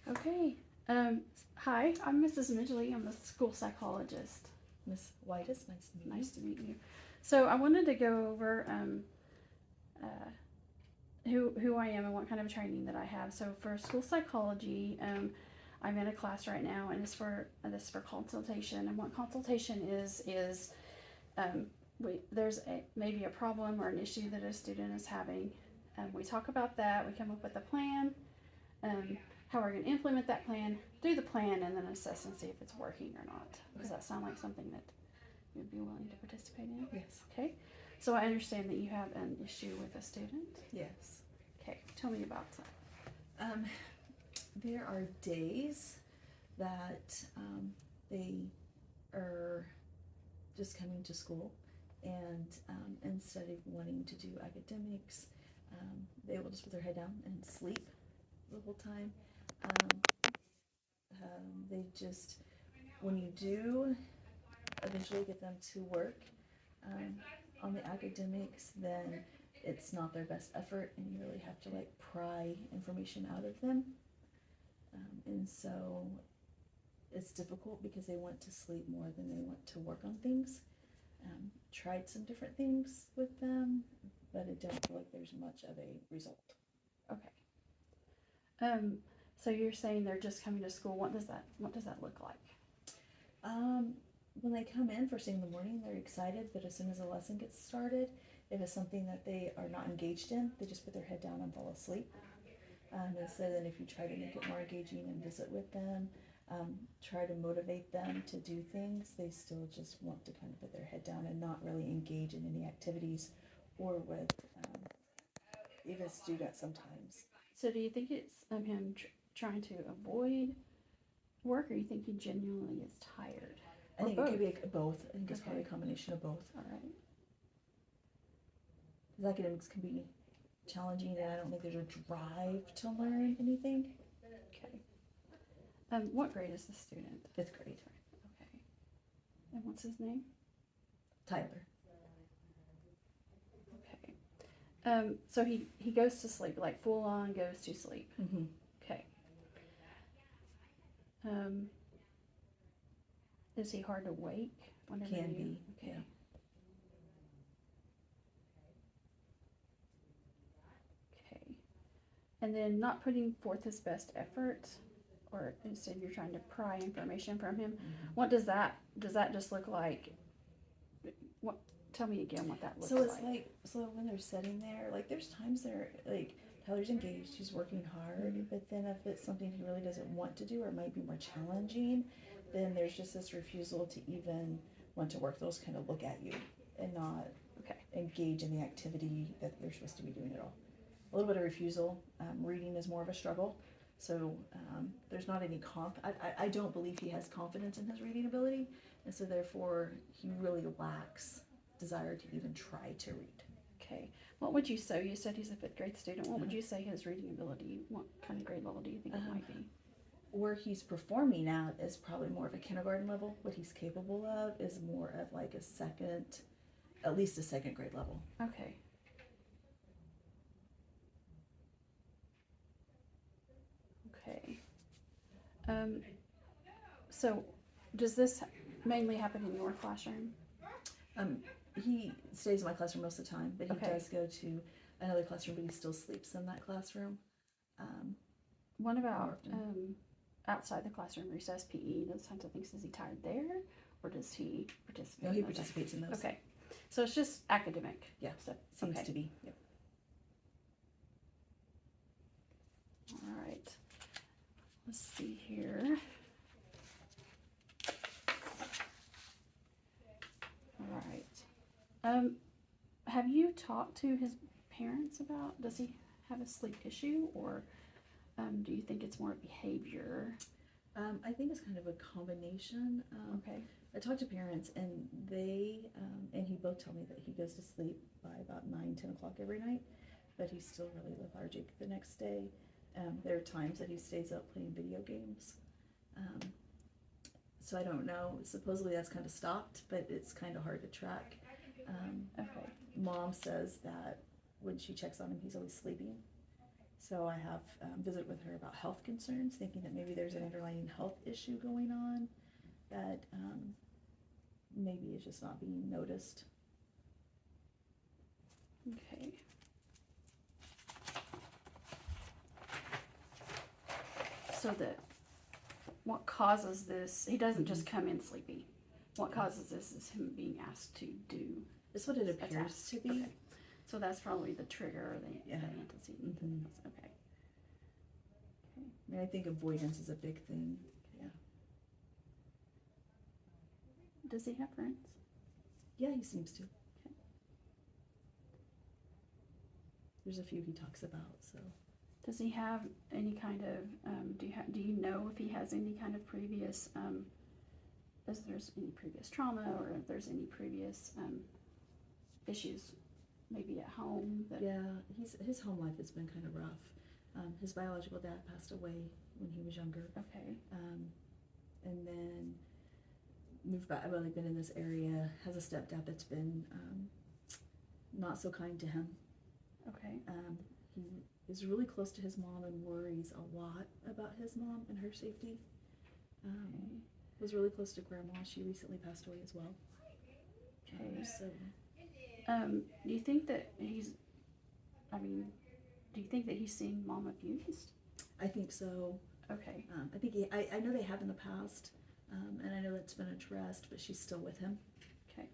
Okay. Hi, I'm Mrs. Midgley. I'm a school psychologist. Miss Whitus, nice to meet you. Nice to meet you. So I wanted to go over uh, who I am and what kind of training that I have. So for school psychology, I'm in a class right now, and this for consultation. And what consultation is um, there's maybe a problem or an issue that a student is having. We talk about that. We come up with a plan. How we're going to implement that plan, do the plan, and then assess and see if it's working or not. Does that sound like something that you'd be willing to participate in? Yes. Okay. So I understand that you have an issue with a student. Yes. Okay. Tell me about that. There are days that they are just coming to school, and instead of wanting to do academics, they will just put their head down and sleep the whole time. They just, when you do eventually get them to work on the academics, then it's not their best effort, and you really have to like pry information out of them. And so it's difficult because they want to sleep more than they want to work on things. Tried some different things with them, but I don't feel like there's much of a result. Okay. So you're saying they're just coming to school. What does that look like? When they come in first thing in the morning, they're excited, but as soon as the lesson gets started, if it's something that they are not engaged in, they just put their head down and fall asleep. And so then if you try to make it more engaging and visit with them, try to motivate them to do things, they still just want to kind of put their head down and not really engage in any activities or with even students sometimes. So do you think it's him trying to avoid work, or you think he genuinely is tired? I think it could be both. I think it's probably a combination of both. All right. Because academics can be challenging, and I don't think there's a drive to learn anything. Okay. What grade is the student? 5th grade. Okay. And what's his name? Tyler. Okay. So he goes to sleep, like full on goes to sleep. Mm-hmm. Okay. Is he hard to wake? Can be. Okay. Yeah. Okay. And then not putting forth his best effort, or instead you're trying to pry information from him. Mm-hmm. What does that just look like? What? Tell me again what that looks like. So it's like, so when they're sitting there, like there's times they're like, Tyler's engaged, he's working hard, Mm-hmm. but then if it's something he really doesn't want to do or might be more challenging, then there's just this refusal to even want to work. They'll just kind of look at you and not engage in the activity that they're supposed to be doing at all. A little bit of refusal. Reading is more of a struggle. So there's not any I don't believe he has confidence in his reading ability, and so therefore he really lacks desire to even try to read. Okay. What would you say? You said he's a 5th grade student. What would you say his reading ability? What kind of grade level do you think it might be? Where he's performing at is probably more of a kindergarten level. What he's capable of is more of like at least a 2nd grade level. Okay. Okay. So does this mainly happen in your classroom? He stays in my classroom most of the time, but he Okay. does go to another classroom, but he still sleeps in that classroom. What about outside the classroom, recess, PE, those kinds of things? Is he tired there, or does he participate? No, he participates in those. Okay. So it's just academic. Yeah, stuff. Seems to be. Yep. All right. Let's see here. All right. Have you talked to his parents about, does he have a sleep issue, or do you think it's more behavior? I think it's kind of a combination. Okay. I talked to parents, and they and he both tell me that he goes to sleep by about 9-10 o'clock every night, but he's still really lethargic the next day. There are times that he stays up playing video games. So I don't know. Supposedly that's kind of stopped, but it's kind of hard to track. Okay. Mom says that when she checks on him, he's always sleeping. So I have visited with her about health concerns, thinking that maybe there's an underlying health issue going on that maybe is just not being noticed. Okay. So what causes this? He doesn't just come in sleepy. What causes this is him being asked to do. That's what it appears to be. Okay. So that's probably the trigger, the Yeah. antecedent. Mhm. Okay. I mean, I think avoidance is a big thing. Yeah. Does he have friends? Yeah, he seems to. Okay. There's a few he talks about, so. Does he have any kind of, do you know if he has any kind of previous, if there's any previous trauma or if there's any previous issues maybe at home? Yeah, his home life has been kind of rough. His biological dad passed away when he was younger. Okay. And then moved back. I've only been in this area. Has a stepdad that's been not so kind to him. Okay. He is really close to his mom and worries a lot about his mom and her safety. Okay. Was really close to grandma. She recently passed away as well. Okay. So. Do you think that do you think that he's seeing mom abused? I think so. Okay. I think I know they have in the past, and I know that's been addressed, but she's still with him. Okay.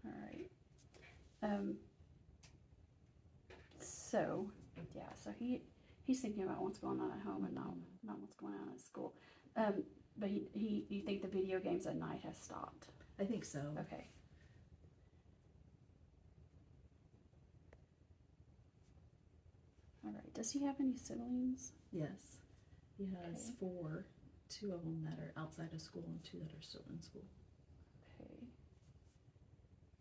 All right. So he's thinking about what's going on at home and not what's going on at school. But you think the video games at night has stopped? I think so. Okay. All right. Does he have any siblings? Yes. He has Okay. 4, 2 of them that are outside of school and 2 that are still in school. Okay.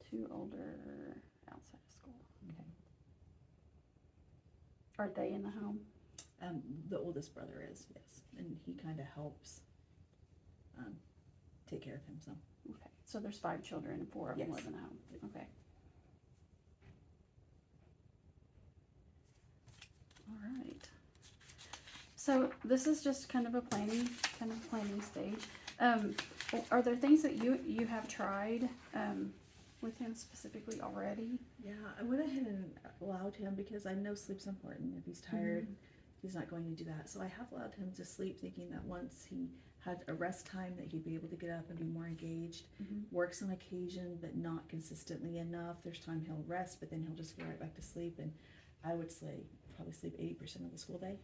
2 older outside of school. Okay. Are they in the home? The oldest brother is, yes, and he kind of helps take care of him some. Okay. So there's 5 children and 4 of them Yes. live in the home. Okay. All right. So this is just kind of a planning stage. Are there things that you have tried with him specifically already? Yeah, I went ahead and allowed him, because I know sleep's important. If he's tired, he's not going to do that. So I have allowed him to sleep, thinking that once he had a rest time that he'd be able to get up and be more engaged. Works on occasion, but not consistently enough. There's time he'll rest, but then he'll just go right back to sleep. And I would say probably sleep 80% of the school day.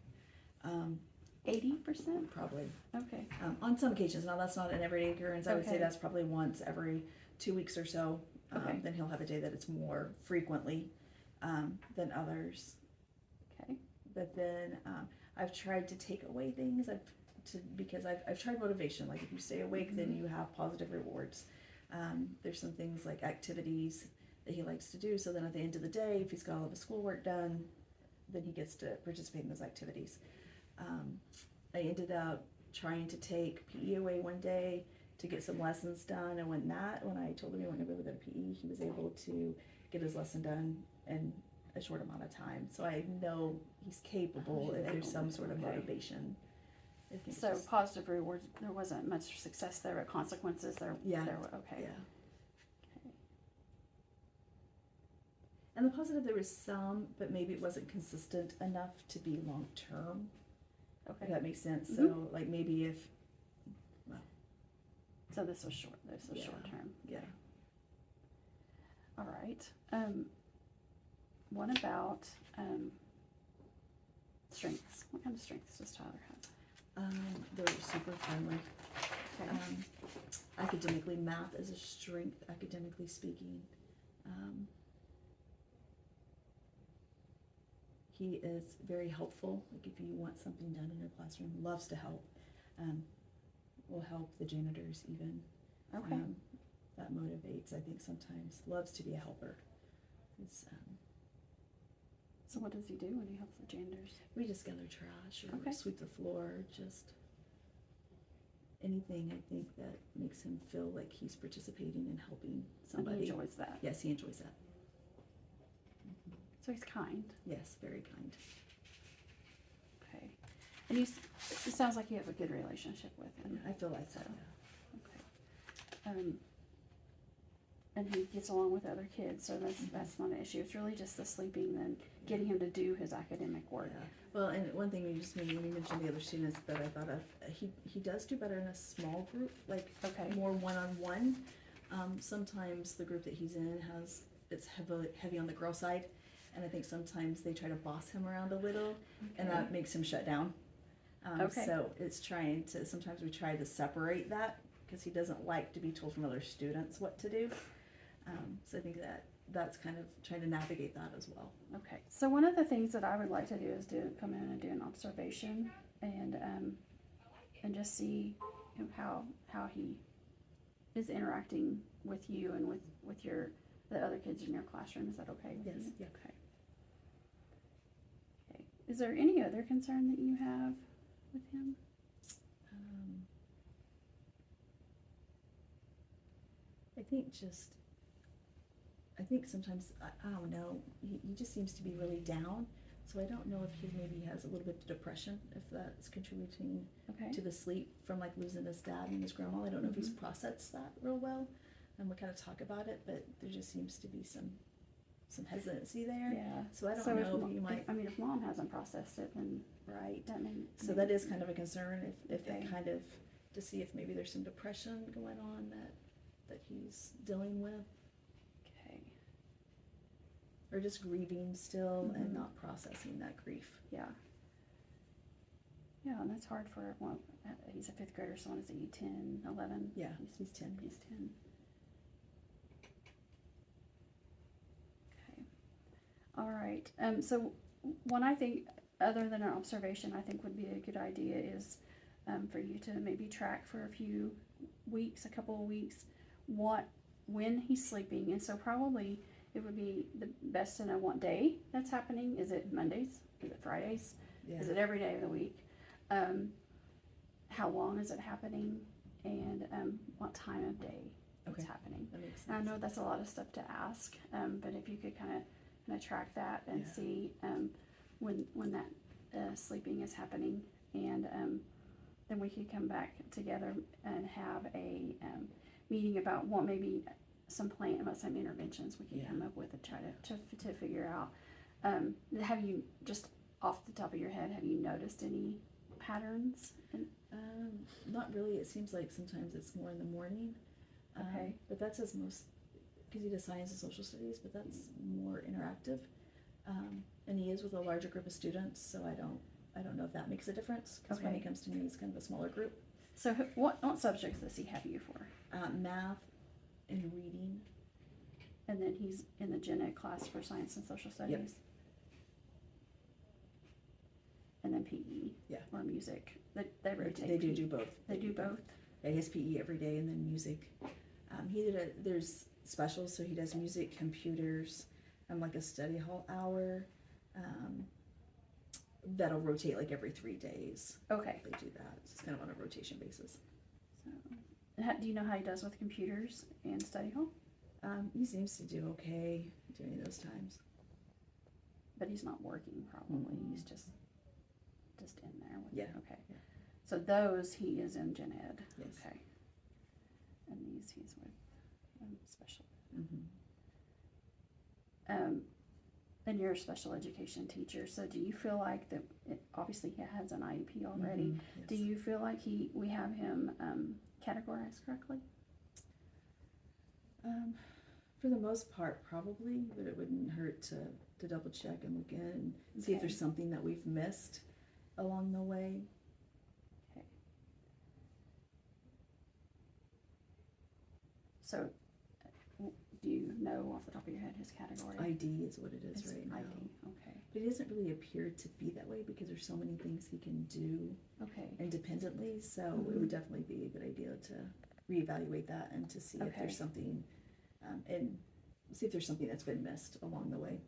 80%? Probably. Okay. On some occasions. Now, that's not an everyday occurrence. I would say Okay. that's probably once every 2 weeks or so. Okay. Then he'll have a day that it's more frequently than others. Okay. But then I've tried to take away things. Because I've tried motivation. Like, if you stay awake, then you have positive rewards. There's some things like activities that he likes to do. So then at the end of the day, if he's got all of his schoolwork done, then he gets to participate in those activities. I ended up trying to take PE away one day to get some lessons done, and when I told him he wasn't going to be able to go to PE, he was able to get his lesson done in a short amount of time. So I know he's capable if there's some sort of motivation. So positive rewards, there wasn't much success there, but consequences there were okay. Yeah. Okay. And the positive, there was some, but maybe it wasn't consistent enough to be long term. Okay. If that makes sense. So like maybe if. So this was short. This was short term. Yeah. All right. What about strengths? What kind of strengths does Tyler have? They're super friendly. Okay. Academically, math is a strength, academically speaking. He is very helpful. Like, if you want something done in your classroom, loves to help. Will help the janitors even. Okay. That motivates, I think, sometimes. Loves to be a helper. So what does he do when he helps the janitors? We just gather trash or sweep the floor, just anything, I think, that makes him feel like he's participating and helping somebody. And he enjoys that. Yes, he enjoys that. So he's kind. Yes, very kind. Okay. And it sounds like you have a good relationship with him. I feel like So, that. okay. And he gets along with other kids, so that's not an issue. It's really just the sleeping and getting him to do his academic work. Yeah. Well, and one thing you just made when you mentioned the other students that I thought of, he does do better in a small group, like Okay. more one-on-one. Sometimes the group that he's in it's heavy on the girl side, and I think sometimes they try to boss him around a little, and that makes him shut down. Okay. So sometimes we try to separate that because he doesn't like to be told from other students what to do. So I think that's kind of trying to navigate that as well. Okay. So one of the things that I would like to do is come in and do an observation and just see how he is interacting with you and with the other kids in your classroom. Is that okay with Yes. you? Yeah. Okay. Okay. Is there any other concern that you have with him? I think sometimes, I don't know, he just seems to be really down. So I don't know if he maybe has a little bit of depression, if that's contributing Okay. to the sleep from like losing his dad and his grandma. I don't know if he's processed that real well. And we kind of talk about it, but there just seems to be some hesitancy there. Yeah. So I don't know if you might. If mom hasn't processed it, then Right. that So that is kind of a concern if Okay. it kind of, to see if maybe there's some depression going on that he's dealing with. Okay. Or just grieving still Mhm. and not processing that grief. Yeah. Yeah, and that's hard for he's a fifth grader, so what is he, 10, 11? Yeah, he's 10. He's 10. Okay. All right. So one I think, other than an observation, I think would be a good idea is for you to maybe track for a couple of weeks, when he's sleeping. And so probably it would be the best to know what day that's happening. Is it Mondays? Is it Fridays? Yeah. Is it every day of the week? How long is it happening? And what time of day it's Okay. happening? That makes sense. And I know that's a lot of stuff to ask, but if you could kind of track that and Yeah. see when that sleeping is happening, and then we could come back together and have a meeting about what maybe some interventions we can come up with and try to figure out. Have you, just off the top of your head, have you noticed any patterns? Not really. It seems like sometimes it's more in the morning. Okay. But that's his most, because he does science and social studies, but that's more interactive. And he is with a larger group of students, so I don't know if that makes a difference, because when he Okay. comes to me, it's kind of a smaller group. So what subjects does he have you for? Math and reading. And then he's in the gen ed class for science and social studies. Yep. And then PE. Yeah. Or music. They rotate. They do PE. do both. They do both. Yeah, he has PE every day, and then music. There's specials, so he does music, computers, like a study hall hour. That'll rotate like every 3 days. Okay. They do that. It's kind of on a rotation basis. So, do you know how he does with computers and study hall? He seems to do okay during those times. But he's not working probably. Mhm. He's just in there. Yeah. Okay. Yeah. So those he is in gen ed. Yes. Okay. And these he's with special. Mm-hmm. And you're a special education teacher, so do you feel like that? Obviously, he has an IEP already. Mm-hmm. Yes. Do you feel like we have him categorized correctly? For the most part, probably, but it wouldn't hurt to double check and look in and see if Okay. there's something that we've missed along the way. Okay. So, do you know off the top of your head his category? ID is what it is It's right now. ID. Okay. But it doesn't really appear to be that way because there's so many things he can do Okay. independently. So Mhm. it would definitely be a good idea to reevaluate that and to see if Okay. there's something, and see if there's something that's been missed along the way.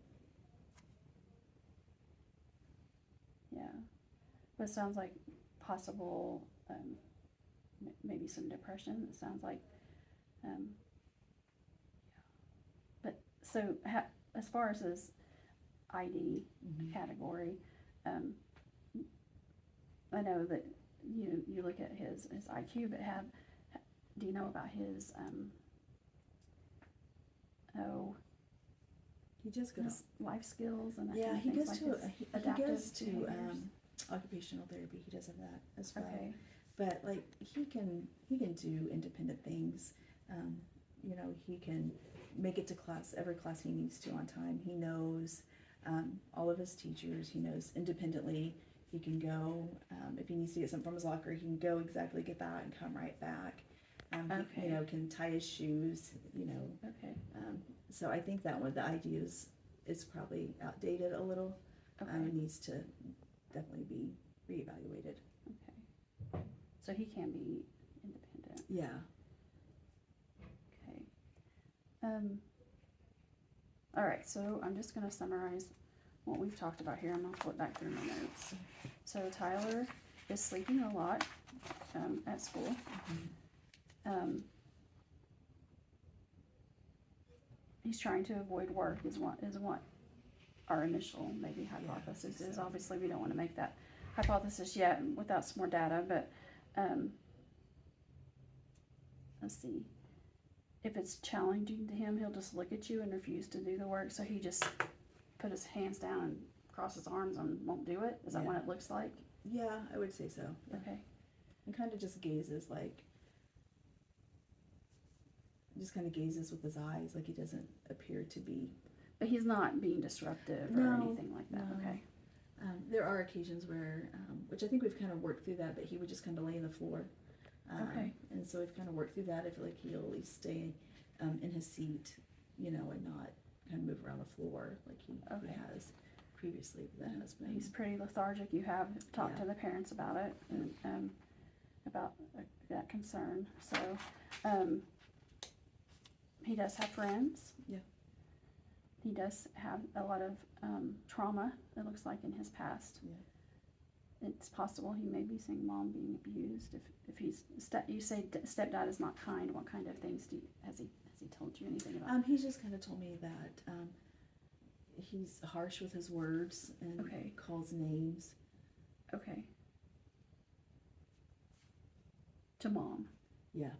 Yeah. But it sounds like possible, maybe some depression. It sounds like, yeah. But so as far as his ID category. I know that you look at his IQ, but do you know about his He just goes. his life skills and that Yeah, kind of he things, goes like to his he adaptive goes to behaviors? occupational therapy. He does have that as well. Okay. But like he can do independent things. He can make it to class, every class he needs to on time. He knows all of his teachers. He knows independently. He can go if he needs to get something from his locker. He can go exactly get that and come right back. He, can tie his shoes. Okay. So I think that one, the idea is probably outdated a little. Okay. It needs to definitely be reevaluated. Okay. So he can be independent. Yeah. Okay. All right. So I'm just going to summarize what we've talked about here. I'm going to flip back through my notes. So Tyler is sleeping a lot at school. He's trying to avoid work is what our initial maybe hypothesis is. Obviously, we don't want to make that hypothesis yet without some more data, but let's see. If it's challenging to him, he'll just look at you and refuse to do the work. So he just put his hands down and cross his arms and won't do it. Is that what it looks like? Yeah, I would say so. Yeah. Okay. And kind of just gazes with his eyes, like he doesn't appear to be. But he's not being disruptive or anything like that. No. Okay. There are occasions where, which I think we've kind of worked through that, but he would just kind of lay on the floor. Okay. And so we've kind of worked through that. I feel like he'll at least stay in his seat, and not kind of move around the floor like he has previously. But that has been. He's pretty lethargic. You have talked to the parents about it and about that concern. So he does have friends. Yeah. He does have a lot of trauma, it looks like, in his past. Yeah. It's possible he may be seeing mom being abused. If he's you say stepdad is not kind. What kind of things has he told you anything about? He's just kind of told me that he's harsh with his words and calls names. Okay. To mom. Yeah.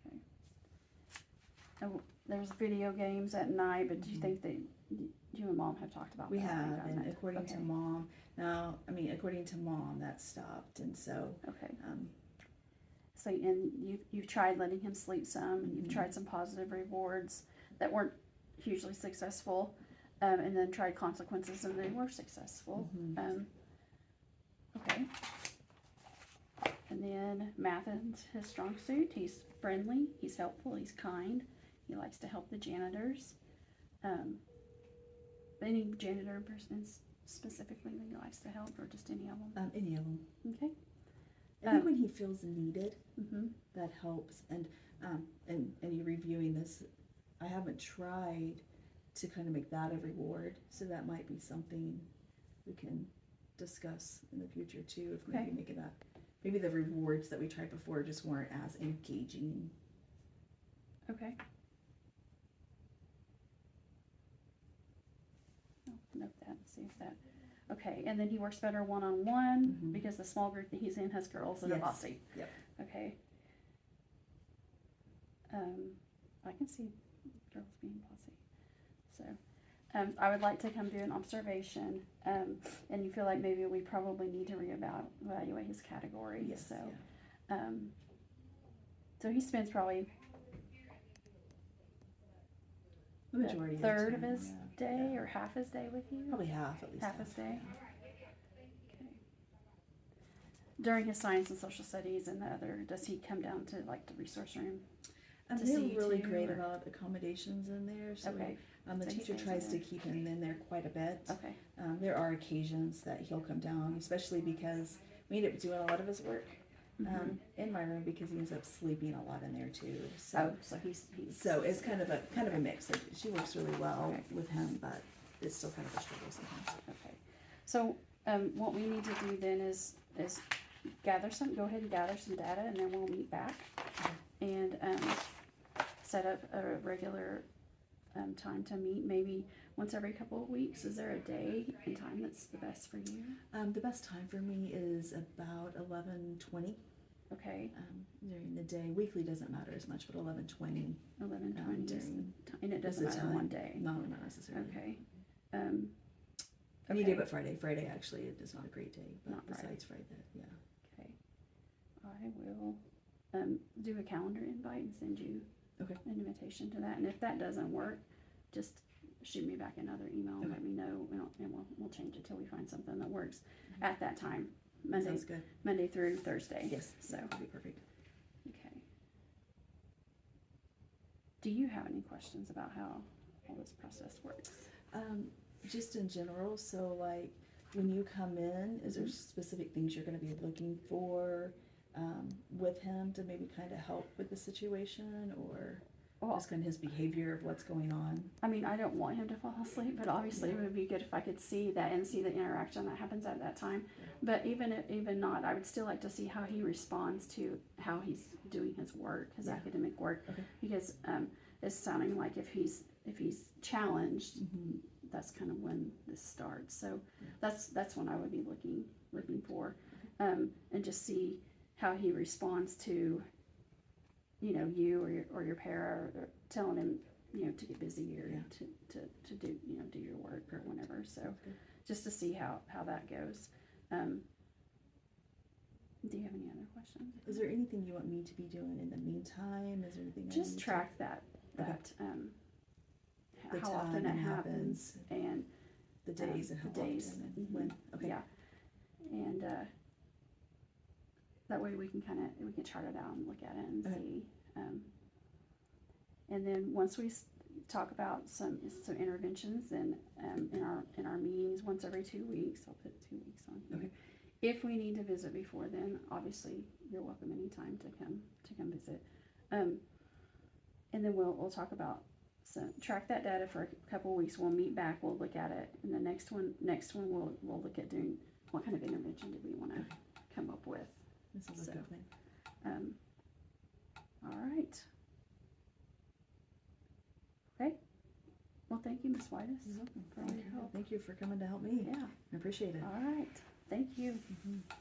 Okay. And there's video games at night, but do you think that you and mom have talked about we that? have, and according to mom, according to mom, that stopped, and so. Okay. So, and you've tried letting him sleep some, and you've tried some positive rewards that weren't hugely successful, and then tried consequences, and they were successful. Okay. And then math is his strong suit. He's friendly, he's helpful, he's kind. He likes to help the janitors. Any janitor persons specifically that he likes to help, or just any of them? Any of them. Okay. I think when he feels needed, that helps. And you reviewing this, I haven't tried to kind of make that a reward, so that might be something we can discuss in the future too. If maybe making that, maybe the rewards that we tried before just weren't as engaging. Okay. I'll note that and see if that. Okay, and then he works better one-on-one because the small group that he's in has girls that are bossy. Yep. Okay. I can see girls being bossy. So, I would like to come do an observation, and you feel like maybe we probably need to reevaluate his category. Yes. So, so he spends probably the majority third of his day or half his day with you? Probably half, at least. Half his day? Okay. During his science and social studies and the other, does he come down to like the resource room? They're really great about accommodations in there. So the teacher tries to keep him in there quite a bit. Okay. There are occasions that he'll come down, especially because we end up doing a lot of his work in my room because he ends up sleeping a lot in there too. So he's so it's kind of a mix. Like, she works really well with him, but it's still kind of a struggle sometimes. Okay. So what we need to do then is go ahead and gather some data, and then we'll meet back and set up a regular time to meet? Maybe once every couple of weeks. Is there a day and time that's the best for you? The best time for me is about 11:20 Okay, during the day. Weekly doesn't matter as much, but 11:20 11:20 is the during time, and it is doesn't the matter time. one day. No, not necessarily. Okay. Any Okay. day but Friday. Friday actually it is not a great day, but Not Friday. besides Friday, yeah. Okay. I will do a calendar invite and send you Okay. an invitation to that. And if that doesn't work, just shoot me back another email and Okay. let me know, and we'll change it till we find something that works Mhm. at that time. Sounds good. Monday through Thursday. Yes. So That'd be perfect. okay. Do you have any questions about how all this process works? Just in general, so like when you come in, is there Mhm. specific things you're going to be looking for with him to maybe kind of help with the situation, or Well, just kind of his behavior of what's going on? I mean, I don't want him to fall asleep, but obviously it would be good if I could see that and see the interaction that happens at that time. Yeah. But even not, I would still like to see how he responds to how he's doing his work, his Yeah. academic work, Okay. because it's sounding like if he's challenged, Mm-hmm. that's kind of when this starts. So Yeah. that's when I would be looking for, and just see how he responds to, you or your para, or telling him, to get busy, or Yeah. to do, do your work or whatever. So Sounds good. just to see how that goes. Do you have any other questions? Is there anything you want me to be doing in the meantime? Is there anything I Just need track that Okay. The how often time it and happens, and the days and how the days, often and mhm, when? Okay. yeah, and that way we can chart it out and look at it and Okay. see, and then once we talk about some interventions, and in our meetings once every 2 weeks, I'll put 2 weeks on here. Okay. If we need to visit before then, obviously you're welcome anytime to come visit, and then we'll talk about. So track that data for a couple of weeks. We'll meet back. We'll look at it, and the next one we'll look at doing what kind of intervention do we want to come up with. This is a So, good thing. All right. Okay. Well, thank you, Ms. Whitus, You're welcome. for all your help. Thank you for coming to help me. Yeah. I appreciate it. All right. Thank you. Mhm.